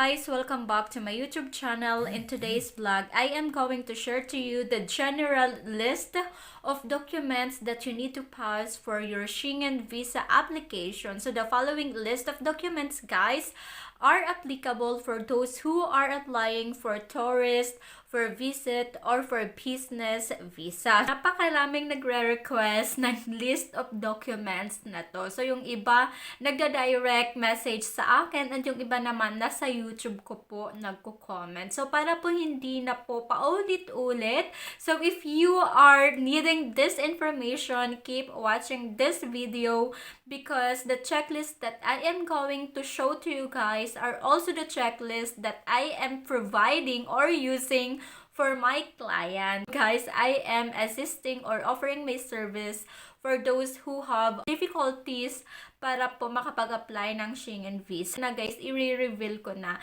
guys, welcome back to my YouTube channel. In today's vlog, I am going to share to you the general list of documents that you need to pass for your Schengen Visa application. So the following list of documents, guys, are applicable for those who are applying for tourist, for visit, or for business visa. Napakaraming nagre-request ng list of documents na to. So yung iba nagda-direct message sa akin at yung iba naman nasa YouTube ko po nagko-comment. So para po hindi na po paulit-ulit. So if you are needing this information, keep watching this video because the checklist that I am going to show to you guys are also the checklist that I am providing or using for my client. Guys, I am assisting or offering my service for those who have difficulties para po makapag-apply ng Schengen Visa. Na guys, i-reveal ko na.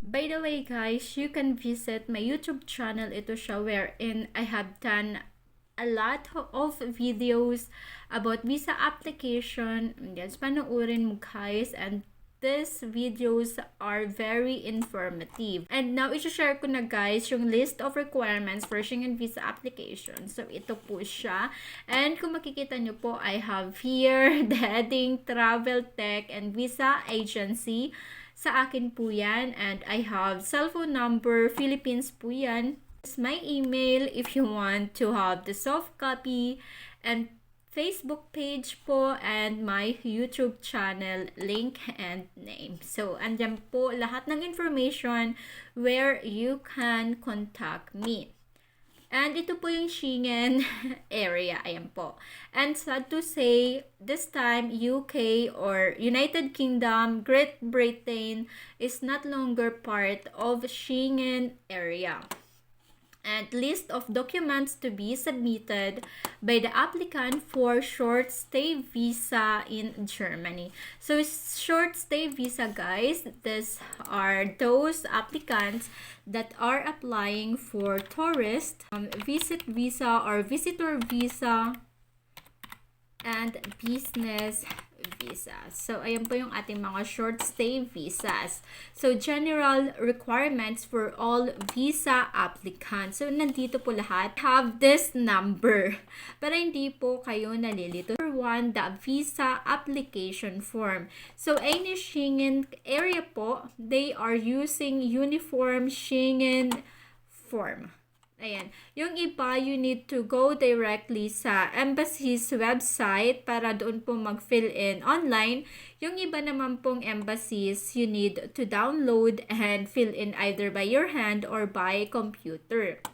By the way guys, you can visit my YouTube channel. Ito siya wherein I have done a lot of videos about visa application. Yes, panoorin mo guys, and these videos are very informative. And now, i-share ko na guys yung list of requirements for Schengen Visa application. So, ito po siya. And kung makikita nyo po, I have here the heading Travel Tech and Visa Agency. Sa akin po yan. And I have cellphone number, Philippines po yan. It's my email if you want to have the soft copy, and Facebook page po, and my YouTube channel link and name. So, andyan po lahat ng information where you can contact me. And ito po yung Schengen area. Ayan po. And sad to say, this time, UK or United Kingdom, Great Britain is not longer part of Schengen area. And list of documents to be submitted by the applicant for short stay visa in Germany. So short stay visa guys, these are those applicants that are applying for tourist, visit visa or visitor visa, and business visa. So, ayan po yung ating mga short stay visas. So, general requirements for all visa applicants. So, nandito po lahat. Have this number. Para hindi po kayo nalilito. Number 1, the visa application form. So, any Schengen area po, they are using uniform Schengen form. Ayan. Yung iba, you need to go directly sa embassy's website para doon po mag-fill in online. Yung iba naman pong embassies, you need to download and fill in either by your hand or by computer.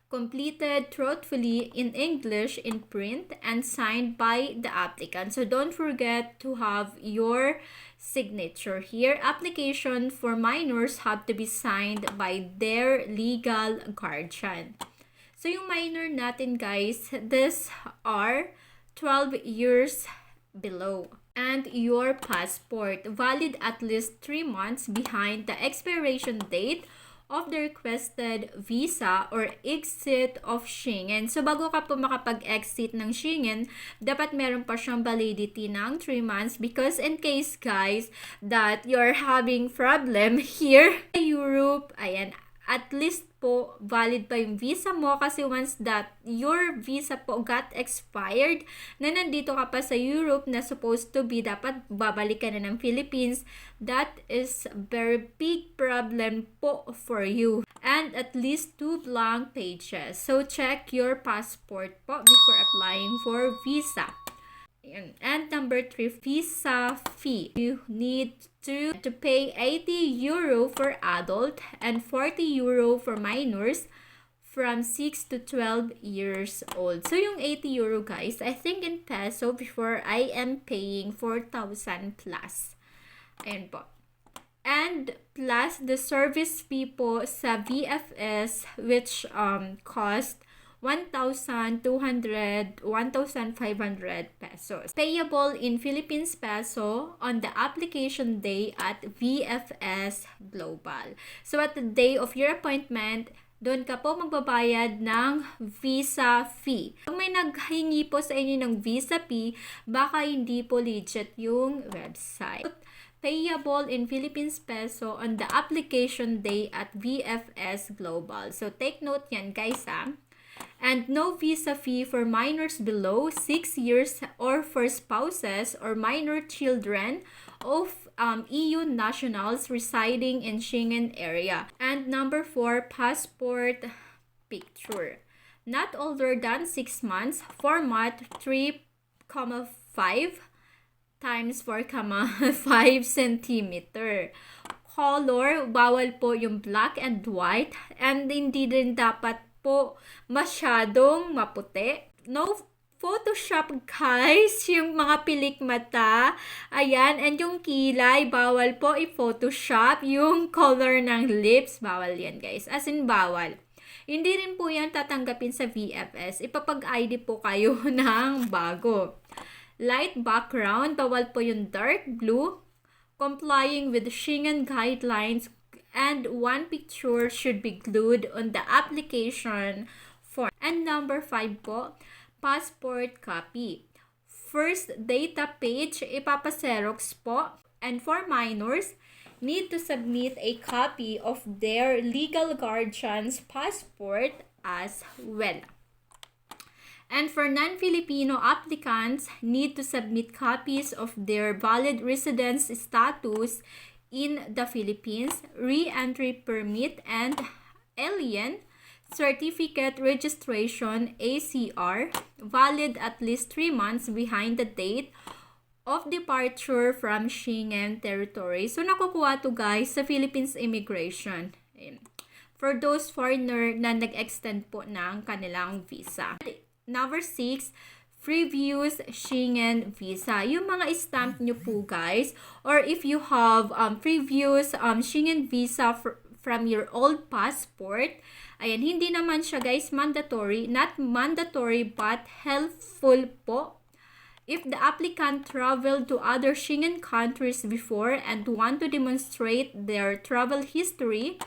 Completed truthfully in English in print and signed by the applicant. So don't forget to have your signature here. Application for minors have to be signed by their legal guardian. So yung minor natin guys, these are 12 years below. And your passport, valid at least 3 months behind the expiration date of the requested visa or exit of Schengen. So, bago ka po makapag-exit ng Schengen, dapat meron pa siyang validity ng 3 months because in case, guys, that you're having problem here in Europe, ayan, at least po valid pa yung visa mo kasi once that your visa po got expired na nandito ka pa sa Europe na supposed to be dapat babalik ka na ng Philippines, that is very big problem po for you. And at least 2 blank pages. So check your passport po before applying for visa. And number 3, visa fee. You need to pay 80 euro for adult and 40 euro for minors from 6 to 12 years old. So yung 80 euro guys, I think in peso before I am paying 4,000 plus. Ayan po. And plus the service fee po sa VFS which cost 1,200, 1,500 pesos. Payable in Philippines peso on the application day at VFS Global. So at the day of your appointment, doon ka po magbabayad ng visa fee. Kung may naghingi po sa inyo ng visa fee, baka hindi po legit yung website. payable in Philippines peso on the application day at VFS Global. So take note yan guys ha. And no visa fee for minors below 6 years or for spouses or minor children of EU nationals residing in Schengen area. And number 4, passport picture. Not older than 6 months, format 3,5 times 4,5 centimeter. Color, bawal po yung black and white, and hindi din dapat po masyadong maputi. No Photoshop guys, yung mga pilik mata, ayan, and yung kilay, bawal po i-Photoshop. Yung color ng lips, bawal yan guys, as in bawal. Hindi rin po yan tatanggapin sa VFS, ipapag-ID po kayo ng bago. Light background, bawal po yung dark blue, complying with Schengen guidelines, and one picture should be glued on the application form. And number 5 po, passport copy. First data page, ipapaserox po. And for minors, need to submit a copy of their legal guardian's passport as well. And for non-Filipino applicants, need to submit copies of their valid residence status in the Philippines, re-entry permit, and alien certificate registration ACR, valid at least 3 months behind the date of departure from Schengen territory. So, nakukuha to guys sa Philippines Immigration. For those foreigner na nag-extend po ng kanilang visa. Number 6, previous Schengen visa. Yung mga stamp nyo po guys, or if you have previous Schengen visa from your old passport, ayan, hindi naman siya guys mandatory, not mandatory but helpful po. If the applicant traveled to other Schengen countries before and want to demonstrate their travel history,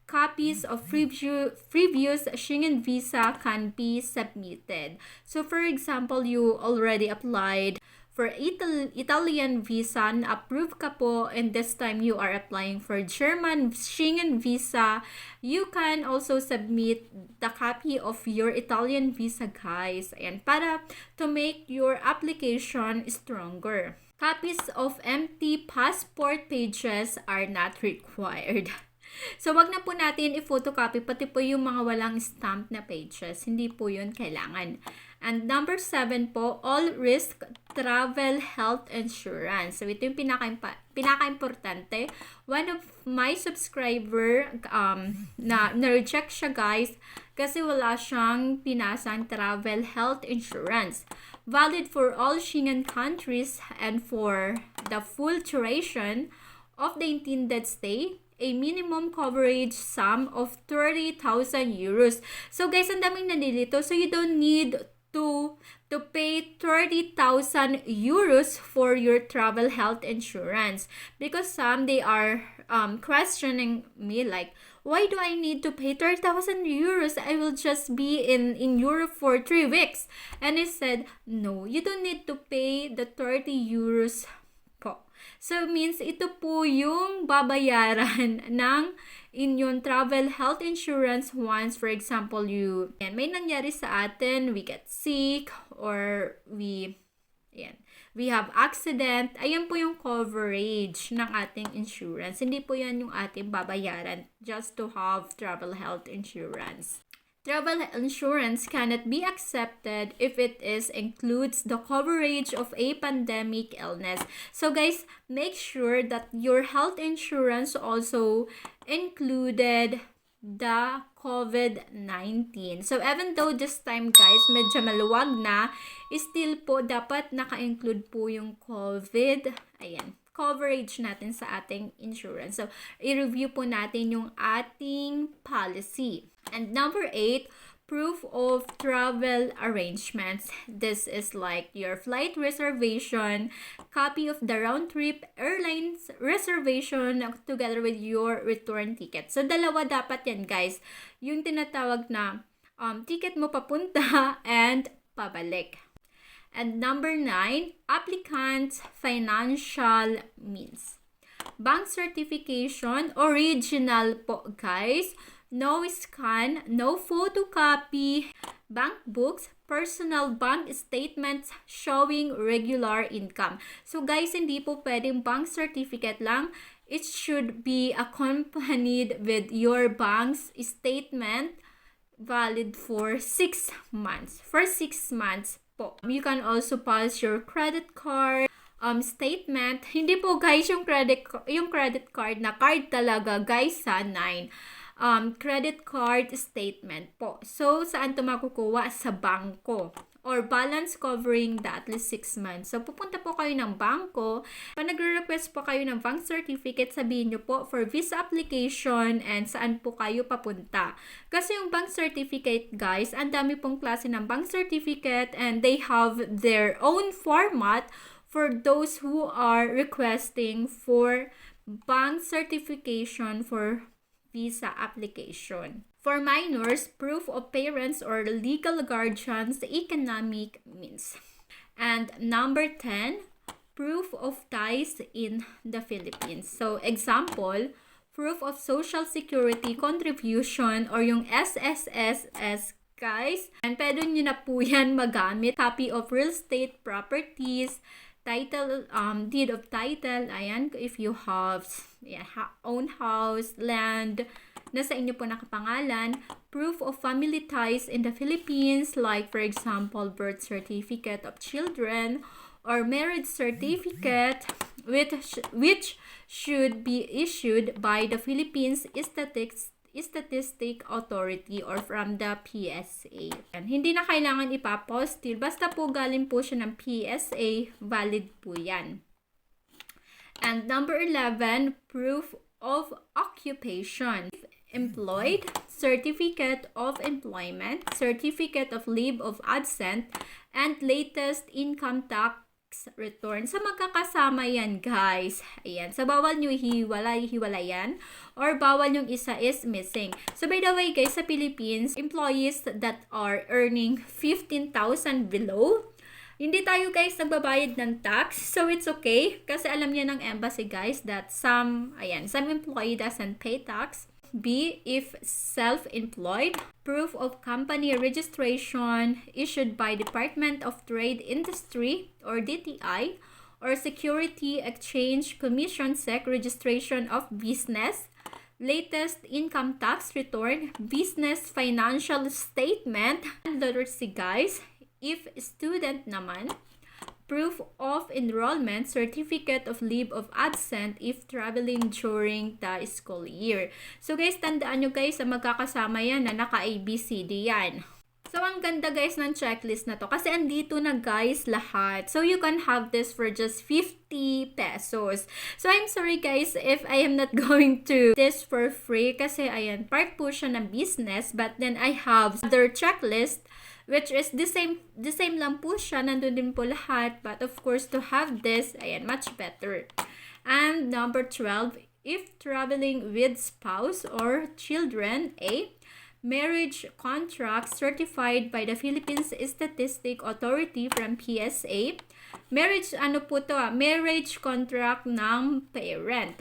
copies of previous Schengen visa can be submitted. So for example, you already applied for Italian visa, na-approve ka po, and this time you are applying for German Schengen visa, you can also submit the copy of your Italian visa guys, and para to make your application stronger. Copies of empty passport pages are not required. So, wag na po natin i-photocopy, pati po yung mga walang stamp na pages. Hindi po yun kailangan. And number 7 po, all risk travel health insurance. So, ito yung pinaka-importante. One of my subscriber, na-reject siya guys, kasi wala siyang pinasang travel health insurance. Valid for all Schengen countries and for the full duration of the intended stay, a minimum coverage sum of 30,000 euros. So guys, ang daming nalilito. So you don't need to pay 30,000 euros for your travel health insurance, because some they are questioning me like, why do I need to pay 30,000 euros? I will just be in Europe for 3 weeks. And I said, no, you don't need to pay the 30 euros po. So, means ito po yung babayaran ng inyong travel health insurance once, for example, may nangyari sa atin, we get sick, or we have accident. Ayan po yung coverage ng ating insurance. Hindi po yan yung ating babayaran just to have travel health insurance. Travel insurance cannot be accepted if it includes the coverage of a pandemic illness. So guys, make sure that your health insurance also included the COVID-19. So even though this time guys, medyo maluwag na, still po dapat naka-include po yung COVID. Ayan, coverage natin sa ating insurance. So, i-review po natin yung ating policy. And number 8, proof of travel arrangements. This is like your flight reservation, copy of the round-trip airlines reservation together with your return ticket. So, dalawa dapat yan guys. Yung tinatawag na ticket mo papunta and pabalik. And number 9, applicant's financial means. Bank certification, original po guys. No scan, no photocopy. Bank books, personal bank statements showing regular income. So guys, hindi po pwedeng bank certificate lang. It should be accompanied with your bank's statement valid for 6 months. For 6 months po. You can also pass your credit card statement. Hindi po guys yung credit card na card talaga guys sa 9. Credit card statement po. So, saan ito makukuha? Sa bangko. Or balance covering the at least 6 months. So, pupunta po kayo ng bangko. Pag nagre-request po kayo ng bank certificate, sabihin nyo po for visa application and saan po kayo papunta. Kasi yung bank certificate, guys, ang dami pong klase ng bank certificate and they have their own format for those who are requesting for bank certification for visa application. For minors, proof of parents or legal guardians, economic means. And number 10, proof of ties in the Philippines. So, example, proof of social security contribution or yung SSSS, guys. And pwede nyo na po yan magamit. Copy of real estate properties, title, deed of title, ayan, if you have own house, land, nasa inyo po nakapangalan, proof of family ties in the Philippines, like for example, birth certificate of children, or marriage certificate, which should be issued by the Philippines Statistic Authority or from the PSA. And hindi na kailangan ipa-postil. Basta po galing po siya ng PSA, valid po yan. And number 11, proof of occupation. Employed, certificate of employment, certificate of leave of absence, and latest income tax return. So, magkakasama yan, guys. Ayan. So, bawal nyo hiwalayan or bawal yung isa is missing. So, by the way, guys, sa Philippines, employees that are earning 15,000 below, hindi tayo, guys, nagbabayad ng tax. So, it's okay. Kasi alam niya ng embassy, guys, that some employee doesn't pay tax. B, if self-employed, proof of company registration issued by Department of Trade Industry or DTI or Security Exchange Commission SEC registration of business, latest income tax return, business financial statement, and letter C, guys, if student naman, proof of enrollment, certificate of leave of absence if traveling during the school year. So guys, tandaan nyo guys, magkakasama yan na naka-ABCD yan. So ang ganda guys ng checklist na to kasi andito na guys lahat. So you can have this for just 50 pesos. So I'm sorry guys if I am not going to this for free kasi ayan, part po siya ng business, but then I have other checklist which is the same lang po siya, nandun din po lahat, but of course to have this, ayan, much better. And number 12, if traveling with spouse or children, A, marriage contract certified by the Philippines Statistic Authority from PSA, marriage marriage contract ng parent,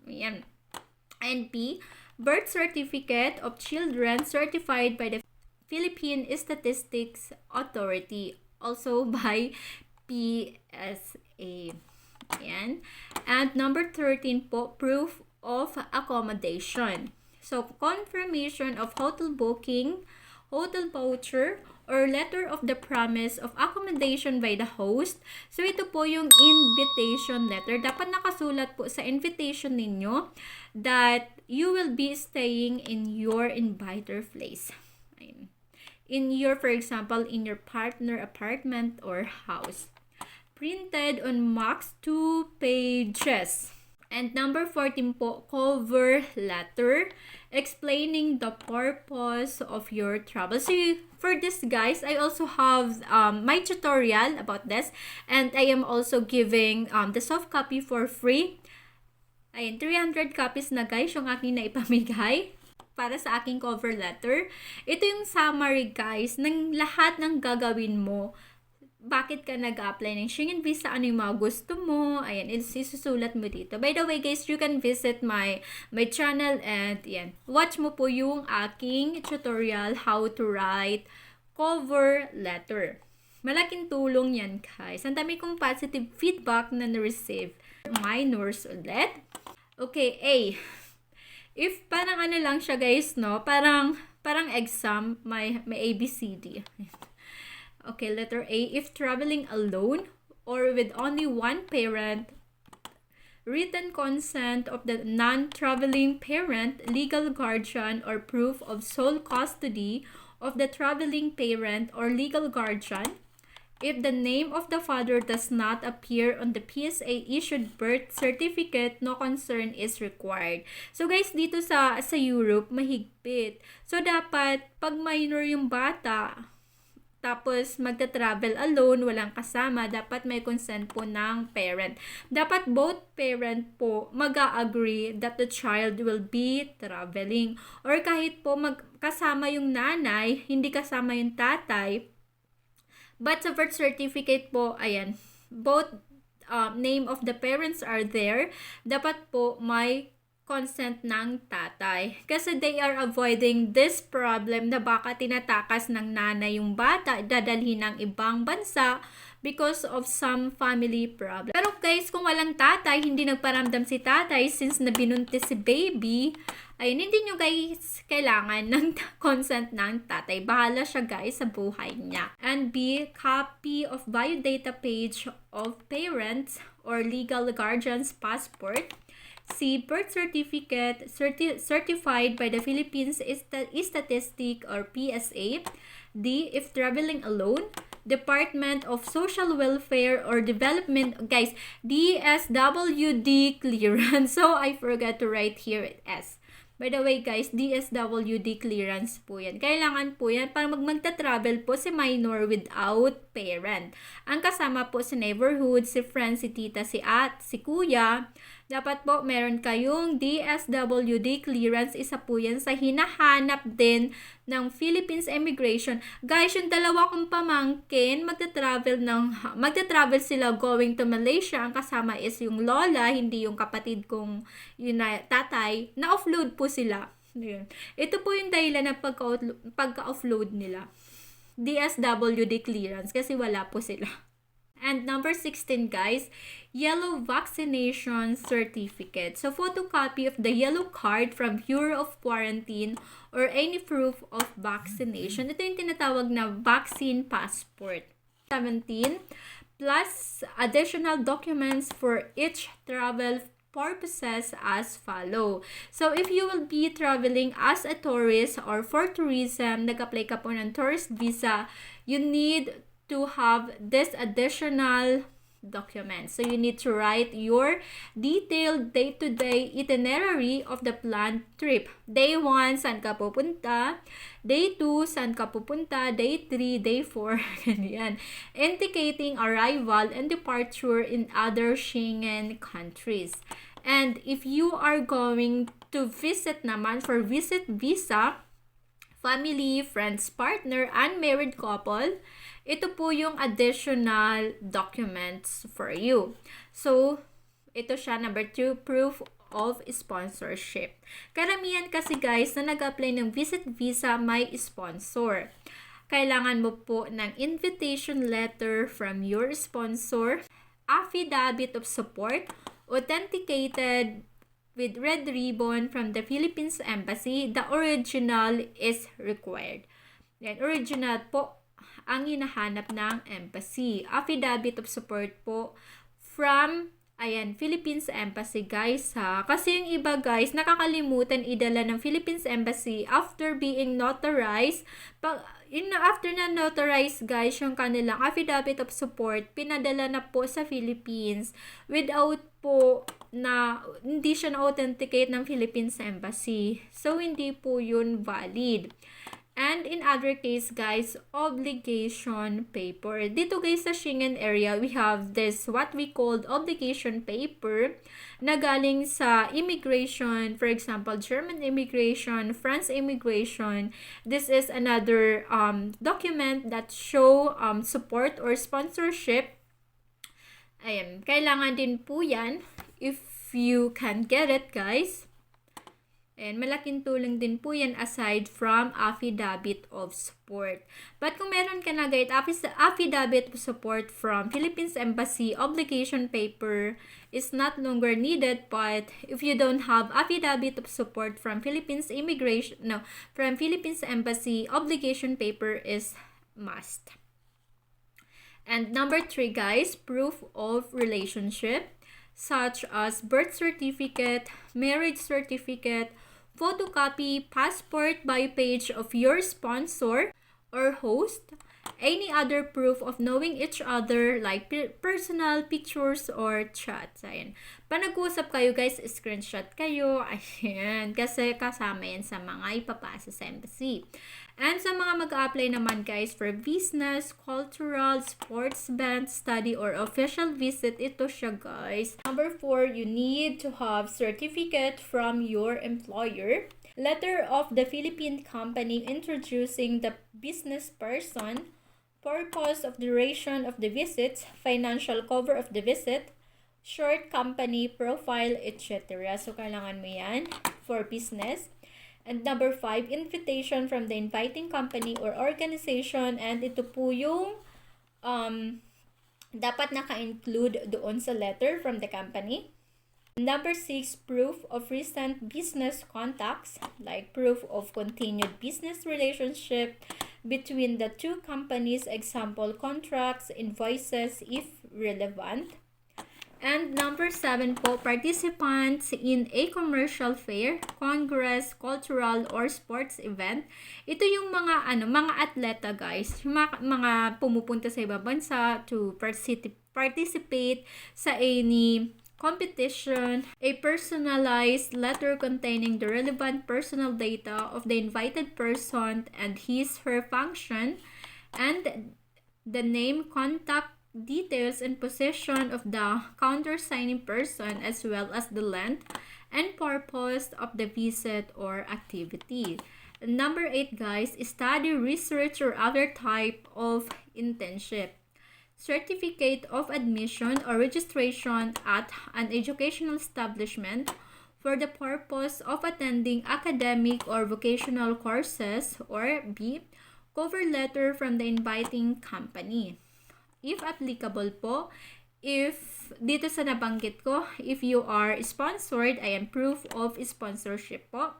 ayan. And B, birth certificate of children certified by the Philippine Statistics Authority, also by PSA. Ayan. And number 13 po, proof of accommodation. So, confirmation of hotel booking, hotel voucher, or letter of the promise of accommodation by the host. So, ito po yung invitation letter. Dapat nakasulat po sa invitation ninyo that you will be staying in your inviter place. Ayan. In your, for example, in your partner apartment or house. Printed on max 2 pages. And number 14 po, cover letter explaining the purpose of your travel. So, for this guys, I also have my tutorial about this. And I am also giving the soft copy for free. Ayan, 300 copies na guys yung aking naipamigay para sa aking cover letter. Ito yung summary guys ng lahat ng gagawin mo bakit ka nag-apply ng Schengen Visa, ano yung mga gusto mo, ayan, isusulat mo dito. By the way guys, you can visit my channel and yan, watch mo po yung aking tutorial how to write cover letter. Malaking tulong yan guys. Ang dami kong positive feedback na na-receive. Minors ulit. Okay, A. If parang ano lang siya guys, no? Parang exam, may ABCD. Okay, letter A. If traveling alone or with only one parent, written consent of the non-traveling parent, legal guardian, or proof of sole custody of the traveling parent or legal guardian. If the name of the father does not appear on the PSA issued birth certificate, no concern is required. So guys, dito sa Europe, mahigpit. So dapat, pag minor yung bata, tapos magta-travel alone, walang kasama, dapat may consent po ng parent. Dapat both parent po mag-agree that the child will be traveling. Or kahit po kasama yung nanay, hindi kasama yung tatay, but sa birth certificate po, ayan, both name of the parents are there, dapat po may consent ng tatay. Kasi they are avoiding this problem na baka tinatakas ng nanay yung bata, dadalhin ng ibang bansa because of some family problem. Pero guys, kung walang tatay, hindi nagparamdam si tatay since nabinuntis si baby, ayun, hindi nyo guys kailangan ng consent ng tatay. Bahala siya guys sa buhay niya. And B, copy of biodata page of parents or legal guardian's passport. C, birth certificate certified by the Philippines Statistic or PSA. D, if traveling alone, Department of Social Welfare or Development, guys, DSWD clearance. So, I forgot to write here S. By the way, guys, DSWD clearance po yan. Kailangan po yan para magta-travel po si minor without parent. Ang kasama po si neighborhood, si friend, si tita, si si kuya. Dapat po meron kayong DSWD clearance. Isa po yan sa hinahanap din ng Philippines Immigration. Guys, yung dalawa kong pamangkin, magta-travel sila going to Malaysia. Ang kasama is yung lola, hindi yung kapatid kong tatay. Na-offload po sila. Ito po yung dahilan ng pagka-offload nila. DSWD clearance kasi wala po sila. And number 16 guys, yellow vaccination certificate. So photocopy of the yellow card from Bureau of Quarantine or any proof of vaccination. Ito yung tinatawag na vaccine passport. 17 plus additional documents for each travel purposes as follow. So if you will be traveling as a tourist or for tourism, nag-apply ka po ng tourist visa, you need to have this additional documents. So you need to write your detailed day-to-day itinerary of the planned trip. Day 1, saan ka pupunta? Day 2, saan ka pupunta? Day 3, day 4, ganyan. Indicating arrival and departure in other Schengen countries. And if you are going to visit naman for visit visa, family, friends, partner, unmarried couple, ito po yung additional documents for you. So, ito siya, number 2, proof of sponsorship. Karamihan kasi guys na nag-apply ng visit visa may sponsor. Kailangan mo po ng invitation letter from your sponsor, affidavit of support, authenticated with red ribbon from the Philippines Embassy. The original is required. Then, original po ang hinahanap ng embassy. Affidavit of support po from, Philippines Embassy guys ha. Kasi yung iba guys, nakakalimutan idala ng Philippines Embassy after being notarized. After na notarized guys, yung kanilang affidavit of support, pinadala na po sa Philippines without po na hindi siya na-authenticate ng Philippines Embassy. So, hindi po yun valid. And in other case, guys, obligation paper. Dito guys sa Schengen area, we have this what we called obligation paper na galing sa immigration. For example, German immigration, France immigration. This is another document that show support or sponsorship. Ayan, kailangan din po yan if you can get it, guys. And malaking tulong din po yan aside from affidavit of support. But kung meron ka na guys, affidavit of support from Philippines Embassy, obligation paper is not longer needed. But if you don't have affidavit of support from Philippines Embassy, obligation paper is must. And number 3 guys, proof of relationship such as birth certificate, marriage certificate, photocopy, passport, bio page of your sponsor or host, any other proof of knowing each other like personal pictures or chats. Ayan. Pag nag-uusap kayo guys, screenshot kayo. Ayan. Kasi kasama yan sa mga ipapasa sa embassy. And sa mga mag-a-apply naman guys for business, cultural, sports event, study, or official visit, ito siya guys. Number 4, you need to have certificate from your employer, letter of the Philippine company introducing the business person, purpose of duration of the visit, financial cover of the visit, short company profile, etc. So, kailangan mo yan for business. And number 5, invitation from the inviting company or organization. And ito po yung dapat naka-include doon sa letter from the company. Number 6, proof of recent business contacts, like proof of continued business relationship between the two companies, example, contracts, invoices, if relevant. And number 7 po, participants in a commercial fair, congress, cultural, or sports event. Ito yung mga atleta guys, yung mga pumupunta sa ibang bansa to participate sa any competition, a personalized letter containing the relevant personal data of the invited person and his/her function, and the name, contact details, and position of the countersigning person, as well as the length and purpose of the visit or activity. Number 8 guys, study, research, or other type of internship, certificate of admission or registration at an educational establishment for the purpose of attending academic or vocational courses, or B, cover letter from the inviting company. If applicable po, if dito sa nabanggit ko, if you are sponsored, ayan, proof of sponsorship po.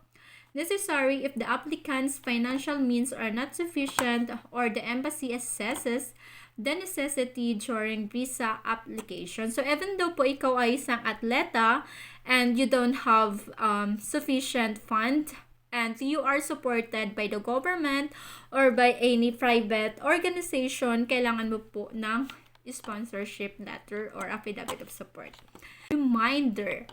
Necessary if the applicant's financial means are not sufficient or the embassy assesses the necessity during visa application. So, even though po ikaw ay isang atleta and you don't have sufficient fund, and you are supported by the government or by any private organization, kailangan mo po ng sponsorship letter or affidavit of support. Reminder,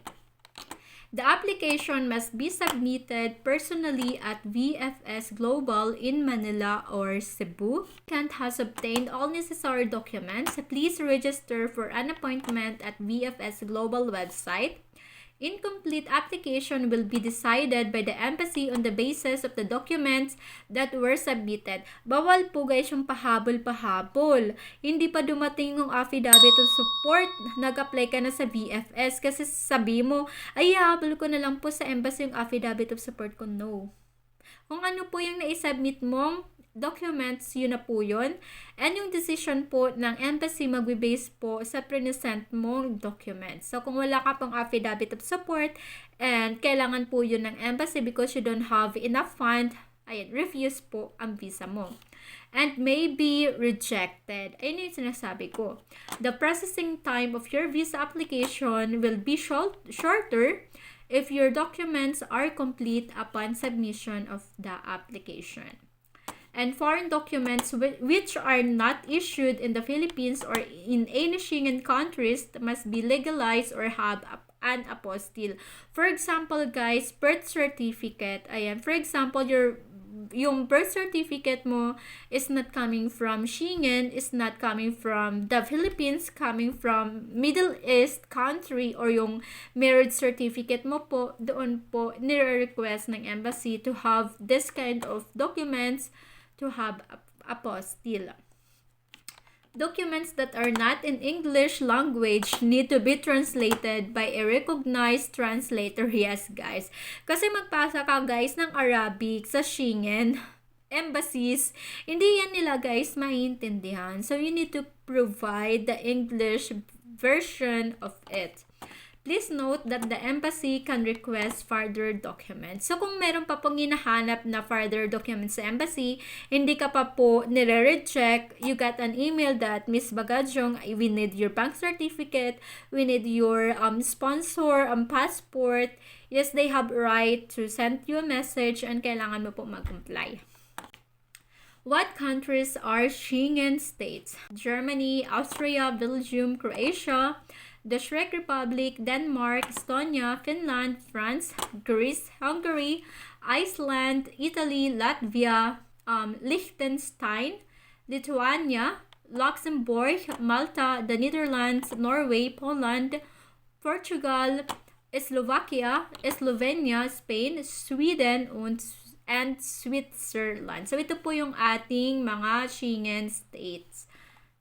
the application must be submitted personally at VFS Global in Manila or Cebu. Applicant has obtained all necessary documents. Please register for an appointment at VFS Global website. Incomplete application will be decided by the embassy on the basis of the documents that were submitted. Bawal po guys yung pahabol-pahabol. Hindi pa dumating yung affidavit of support, nag-apply ka na sa VFS kasi sabi mo, ay habol ko na lang po sa embassy yung affidavit of support ko. No. Kung ano po yung naisubmit mong documents, yun na po yun. And yung decision po ng embassy magbe-base po sa present mong documents. So, kung wala ka pang affidavit of support and kailangan po yun ng embassy because you don't have enough fund, ayan, refuse po ang visa mo. And may be rejected. Ayun yung sinasabi ko. The processing time of your visa application will be shorter if your documents are complete upon submission of the application. And foreign documents which are not issued in the Philippines or in any Schengen countries must be legalized or have an apostille. For example, guys, birth certificate. Ayan, for example, your yung birth certificate mo is not coming from Schengen, is not coming from the Philippines, coming from Middle East country, or yung marriage certificate mo po, doon po nire-request ng embassy to have this kind of documents, to have apostille. Documents that are not in English language need to be translated by a recognized translator. Yes, guys. Kasi magpasa ka, guys, ng Arabic sa Schengen embassies, hindi yan nila, guys, maintindihan. So, you need to provide the English version of it. Please note that the embassy can request further documents. So, kung meron pa pong hinahanap na further documents sa embassy, hindi ka pa po nire-reject, you got an email that, Miss Bagadiong, we need your bank certificate, we need your sponsor, passport. Yes, they have right to send you a message and kailangan mo po mag-comply. What countries are Schengen states? Germany, Austria, Belgium, Croatia, the Czech Republic, Denmark, Estonia, Finland, France, Greece, Hungary, Iceland, Italy, Latvia, Liechtenstein, Lithuania, Luxembourg, Malta, the Netherlands, Norway, Poland, Portugal, Slovakia, Slovenia, Spain, Sweden, and Switzerland. So, ito po yung ating mga Schengen states.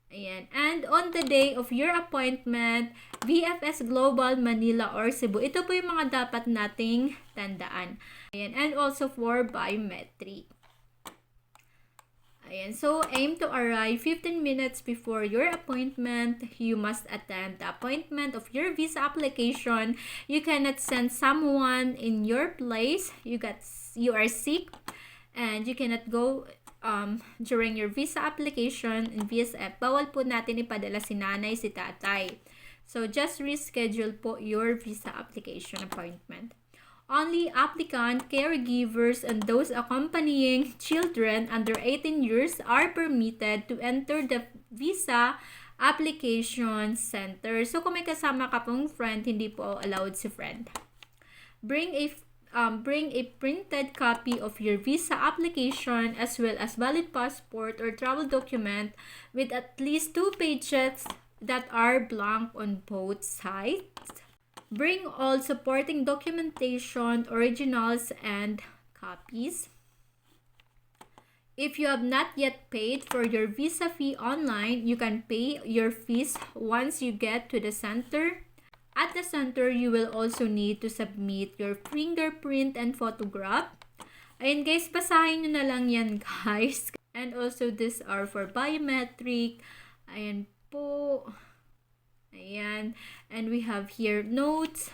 Ayan. And on the day of your appointment, VFS Global, Manila, or Cebu. Ito po yung mga dapat nating tandaan. Ayan. And also for biometric. Ayan. So, aim to arrive 15 minutes before your appointment. You must attend the appointment of your visa application. You cannot send someone in your place. You are sick and you cannot go during your visa application in VSF. Bawal po natin ipadala si nanay, si tatay. So, just reschedule po your visa application appointment. Only applicant, caregivers, and those accompanying children under 18 years are permitted to enter the visa application center. So, kung may kasama ka pong friend, hindi po allowed si friend. Bring a printed copy of your visa application as well as valid passport or travel document with at least 2 pages that are blank on both sides. Bring all supporting documentation, originals, and copies. If you have not yet paid for your visa fee online, you can pay your fees once you get to the center. At the center, you will also need to submit your fingerprint and photograph. Ayan guys, basahin nyo na lang yan guys. And also, these are for biometric. Ayan po. Ayan. And we have here notes,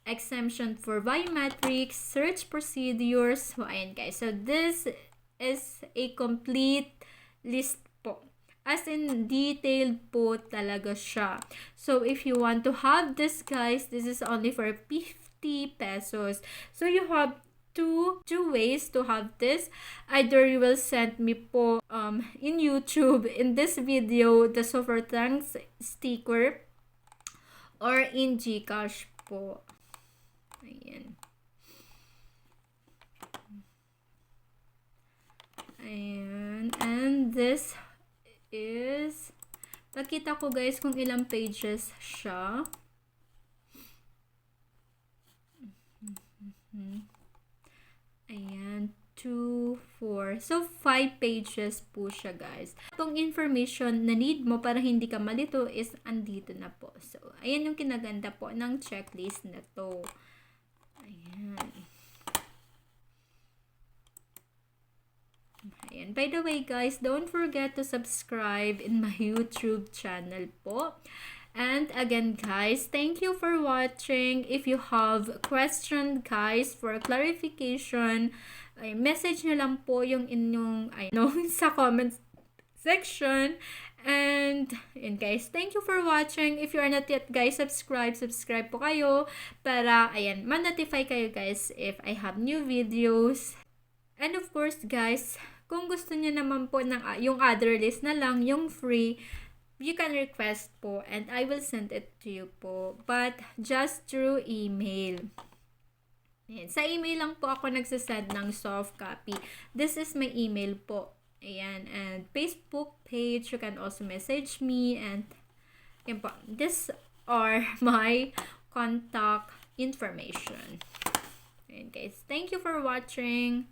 exemption for biometrics, search procedures. So, ayan guys. So, this is a complete list po. As in, detailed po talaga siya. So, if you want to have this, guys, this is only for 50 pesos. So, you have two ways to have this. Either you will send me po in YouTube, in this video, the super thanks sticker, or in GCash po. Ayan. Ayan. And this is, nakita ko guys kung ilang pages siya. Ayan, 2, 4. So, 5 pages po siya guys. Itong information na need mo para hindi ka malito is andito na po. So, ayan yung kinaganda po ng checklist na to. Ayan. Ayan. By the way guys, don't forget to subscribe in my YouTube channel po. And again guys, thank you for watching. If you have question guys for clarification, ay message nyo lang po yung inyong sa comment section. And yun guys, thank you for watching. If you are not yet guys, subscribe po kayo para ayan, ma-notify kayo guys if I have new videos. And of course guys, kung gusto niyo naman po ng yung other list na lang, yung free, you can request po and I will send it to you po. But just through email. Ayan. Sa email lang po ako nagsasend ng soft copy. This is my email po. Ayan. And Facebook page, you can also message me. And yan po. These are my contact information. Ayan guys. Thank you for watching.